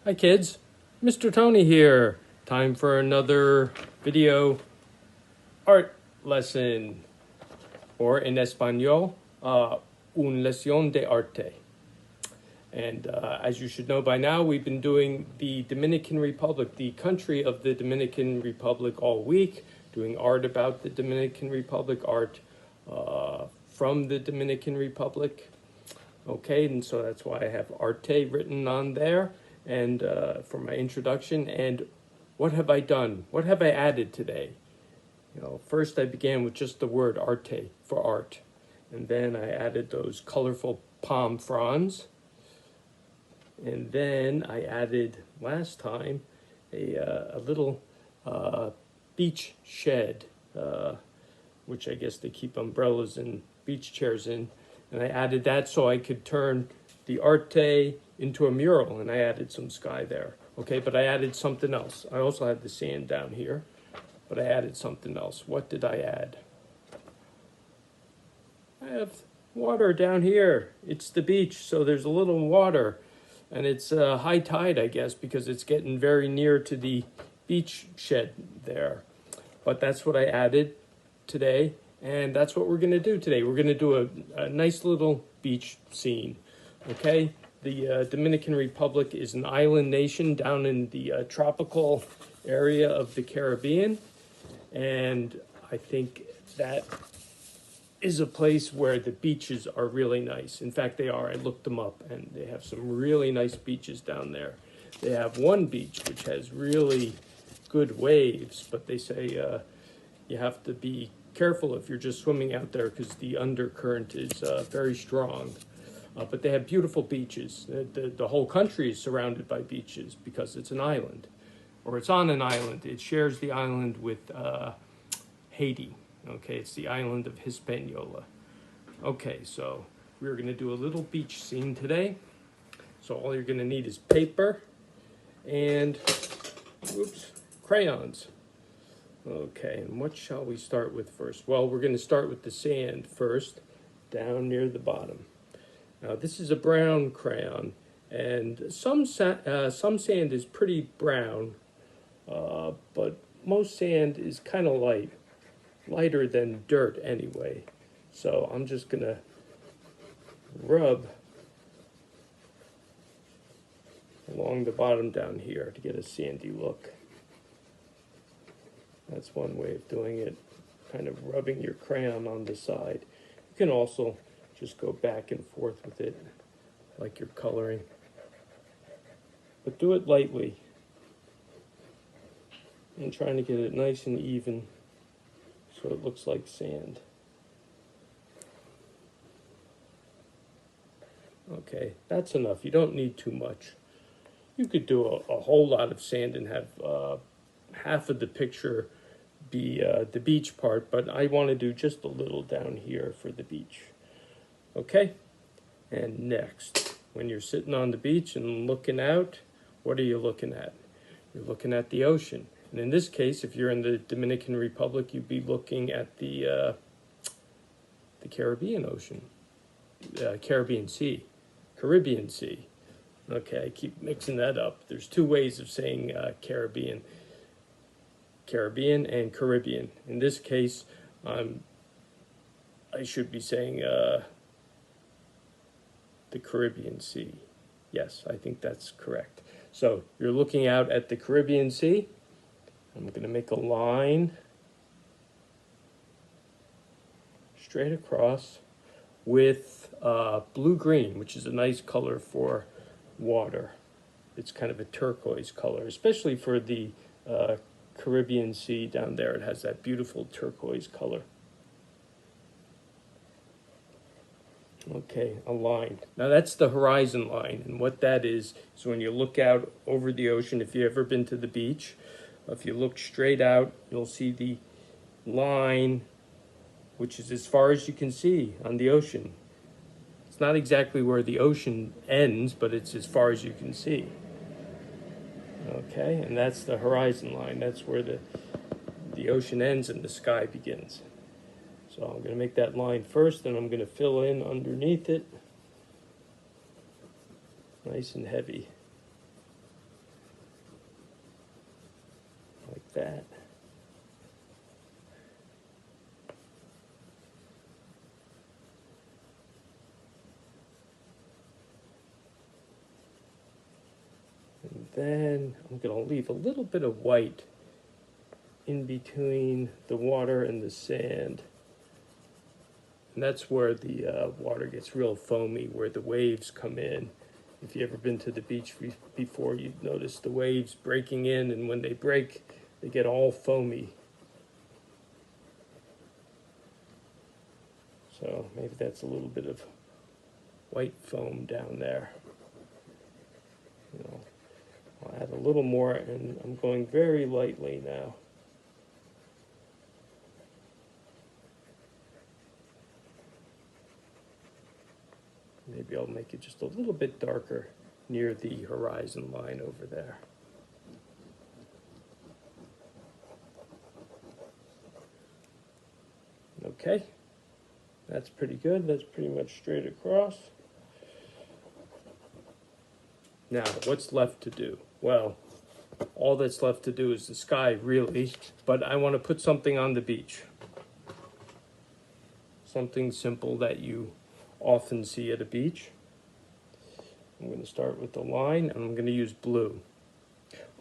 Hi kids, Mr. Tony here. Time for another video art lesson, or in Espanol, un lección de arte. And as you should know by now, we've been doing the Dominican Republic, the country of the Dominican Republic all week, doing art about the Dominican Republic, art from the Dominican Republic. Okay, and so that's why I have arte written on there, and for my introduction. And what have I done? What have I added today? First I began with just the word arte for art, and then I added those colorful palm fronds, and then I added last time a little beach shed, which I guess they keep umbrellas and beach chairs in. And I added that so I could turn the arte into a mural, and I added some sky there. Okay, but I added something else. I also had the sand down here, but I added something else. What did I add? I have water down here. It's the beach, so there's a little water, and it's high tide, I guess, because it's getting very near to the beach shed there. But that's what I added today. And that's what we're going to do today. We're going to do a nice little beach scene, okay? The Dominican Republic is an island nation down in the tropical area of the Caribbean. And I think that is a place where the beaches are really nice. In fact, they are. I looked them up, and they have some really nice beaches down there. They have one beach which has really good waves, but they say you have to be careful if you're just swimming out there because the undercurrent is very strong. But they have beautiful beaches. The whole country is surrounded by beaches because it's an island, or it's on an island. It shares the island with Haiti. Okay, it's the island of Hispaniola. Okay, so we're going to do a little beach scene today. So all you're going to need is paper and, crayons. Okay, and what shall we start with first? Well, we're going to start with the sand first, down near the bottom. Now, this is a brown crayon, and some sand is pretty brown, but most sand is kind of lighter than dirt anyway. So I'm just going to rub along the bottom down here to get a sandy look. That's one way of doing it, kind of rubbing your crayon on the side. You can also just go back and forth with it like you're coloring. But do it lightly and trying to get it nice and even so it looks like sand. Okay, that's enough. You don't need too much. You could do a whole lot of sand and have half of the picture be the beach part, but I want to do just a little down here for the beach. Okay? And next, when you're sitting on the beach and looking out, what are you looking at? You're looking at the ocean. And in this case, if you're in the Dominican Republic, you'd be looking at the Caribbean Ocean, Caribbean Sea. Okay, I keep mixing that up. There's two ways of saying Caribbean and Caribbean. In this case, I should be saying the Caribbean Sea. Yes, I think that's correct. So you're looking out at the Caribbean Sea. I'm going to make a line straight across with blue-green, which is a nice color for water. It's kind of a turquoise color, especially for the Caribbean Sea down there. It has that beautiful turquoise color. Okay, a line. Now that's the horizon line, and what that is when you look out over the ocean, if you've ever been to the beach, if you look straight out, you'll see the line, which is as far as you can see on the ocean. It's not exactly where the ocean ends, but it's as far as you can see. Okay, and that's the horizon line. That's where the ocean ends and the sky begins. So I'm going to make that line first, and I'm going to fill in underneath it, nice and heavy. that. And then I'm going to leave a little bit of white in between the water and the sand. And that's where the water gets real foamy, where the waves come in. If you've ever been to the beach before, you've noticed the waves breaking in, and when they break, they get all foamy. So maybe that's a little bit of white foam down there. You know, I'll add a little more, and I'm going very lightly now. Maybe I'll make it just a little bit darker near the horizon line over there. Okay, that's pretty good. That's pretty much straight across. Now, what's left to do? Well, all that's left to do is the sky, really, but I want to put something on the beach. Something simple that you often see at a beach. I'm going to start with the line, and I'm going to use blue.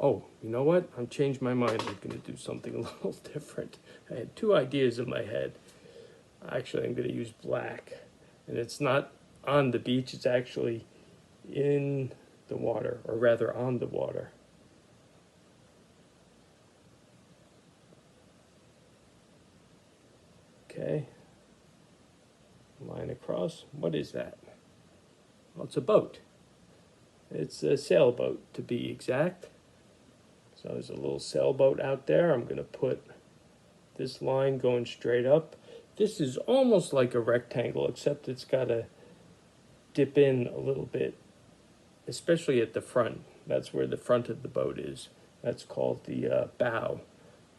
Oh, you know what? I've changed my mind. I'm going to do something a little different. I had two ideas in my head. Actually, I'm going to use black. And it's not on the beach, it's actually in the water, or rather on the water. Okay. Line across. What is that? Well, it's a boat. It's a sailboat, to be exact. So there's a little sailboat out there. I'm going to put this line going straight up. This is almost like a rectangle, except it's got to dip in a little bit, especially at the front. That's where the front of the boat is. That's called the bow.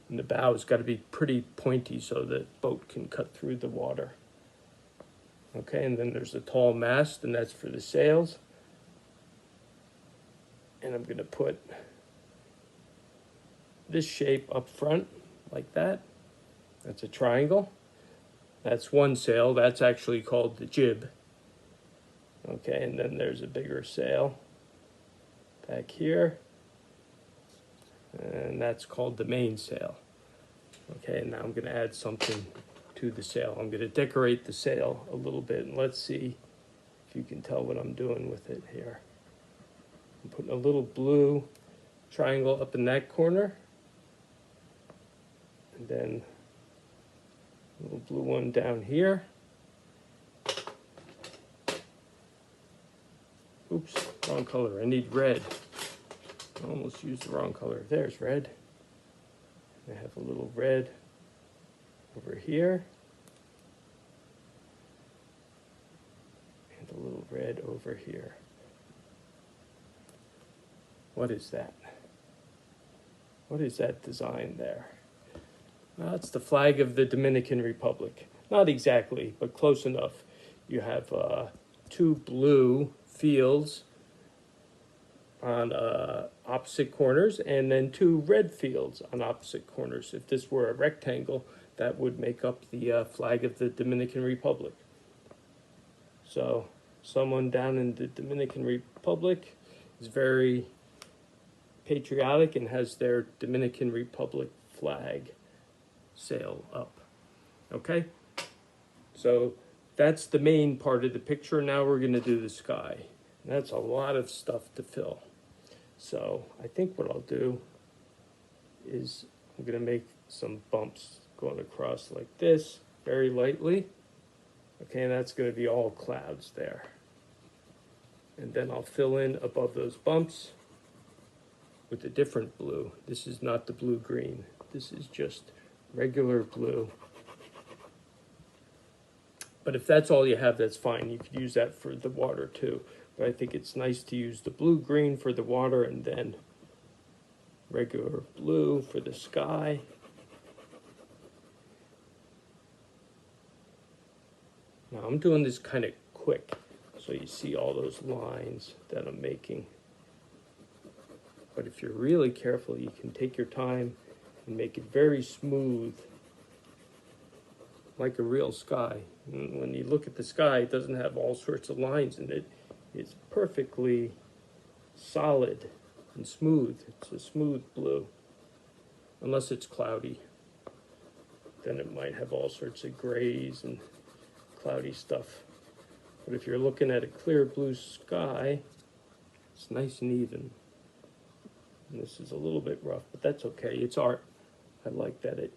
And the bow's got to be pretty pointy so the boat can cut through the water. Okay, and then there's a tall mast, and that's for the sails. And I'm going to put this shape up front, like that. That's a triangle. That's one sail. That's actually called the jib. Okay, and then there's a bigger sail back here. And that's called the mainsail. Okay, and now I'm going to add something to the sail. I'm going to decorate the sail a little bit, and let's see if you can tell what I'm doing with it here. I'm putting a little blue triangle up in that corner, and then a little blue one down here. Oops, wrong color. I need red. I almost used the wrong color. There's red. I have a little red over here. And a little red over here. What is that? What is that design there? That's the flag of the Dominican Republic. Not exactly, but close enough. You have two blue fields on opposite corners, and then two red fields on opposite corners. If this were a rectangle, that would make up the flag of the Dominican Republic. So someone down in the Dominican Republic is very patriotic and has their Dominican Republic flag sail up. Okay, so that's the main part of the picture. Now we're going to do the sky. That's a lot of stuff to fill. So I think what I'll do is I'm going to make some bumps going across like this, very lightly. Okay, and that's going to be all clouds there. And then I'll fill in above those bumps with a different blue. This is not the blue-green. This is just regular blue. But if that's all you have, that's fine. You could use that for the water too. But I think it's nice to use the blue-green for the water and then regular blue for the sky. Now I'm doing this kind of quick, so you see all those lines that I'm making. But if you're really careful, you can take your time and make it very smooth, like a real sky. And when you look at the sky, it doesn't have all sorts of lines in it. It's perfectly solid and smooth. It's a smooth blue, unless it's cloudy. Then it might have all sorts of grays and cloudy stuff. But if you're looking at a clear blue sky, it's nice and even. And this is a little bit rough, but that's okay. It's art. I like that it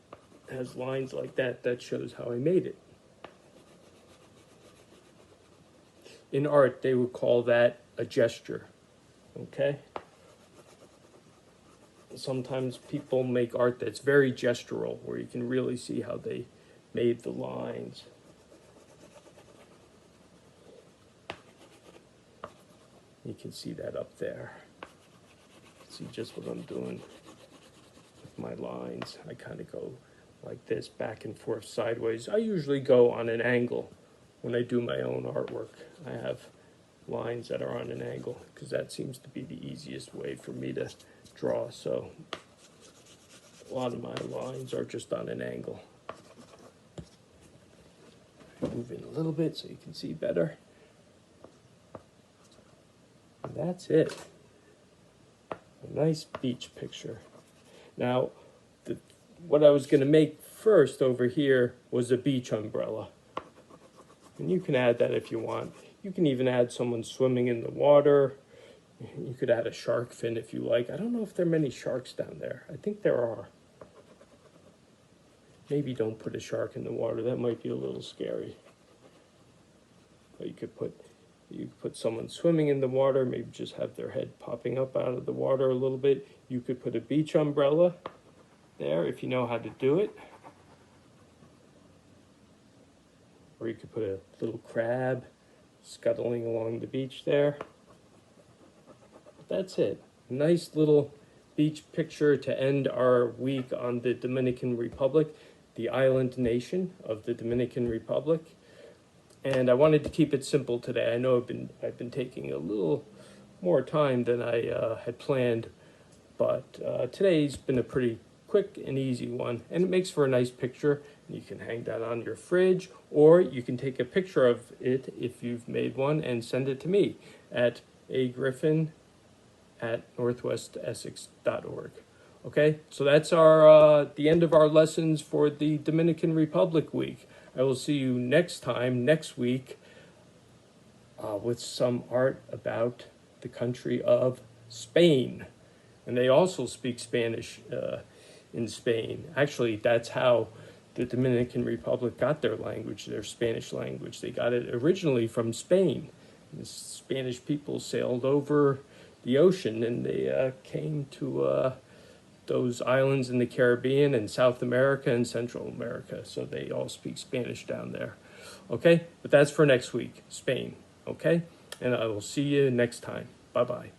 has lines like that. That shows how I made it. In art, they would call that a gesture, okay? Sometimes people make art that's very gestural, where you can really see how they made the lines. You can see that up there. See just what I'm doing with my lines. I kind of go like this, back and forth, sideways. I usually go on an angle when I do my own artwork. I have lines that are on an angle because that seems to be the easiest way for me to draw. So a lot of my lines are just on an angle. Move in a little bit so you can see better. And that's it. A nice beach picture. Now, what I was going to make first over here was a beach umbrella. And you can add that if you want. You can even add someone swimming in the water. You could add a shark fin if you like. I don't know if there are many sharks down there. I think there are. Maybe don't put a shark in the water. That might be a little scary. But you could put someone swimming in the water, maybe just have their head popping up out of the water a little bit. You could put a beach umbrella there if you know how to do it. Or you could put a little crab scuttling along the beach there. But that's it. A nice little beach picture to end our week on the Dominican Republic, the island nation of the Dominican Republic. And I wanted to keep it simple today. I know I've been taking a little more time than I had planned, but today's been a pretty quick and easy one, and it makes for a nice picture. You can hang that on your fridge, or you can take a picture of it if you've made one and send it to me at agriffin@northwestessex.org. Okay, so that's the end of our lessons for the Dominican Republic week. I will see you next week, with some art about the country of Spain. And they also speak Spanish in Spain. Actually, that's how the Dominican Republic got their language, their Spanish language. They got it originally from Spain. The Spanish people sailed over the ocean and they came to those islands in the Caribbean and South America and Central America. So they all speak Spanish down there. Okay, but that's for next week, Spain. Okay, and I will see you next time. Bye-bye.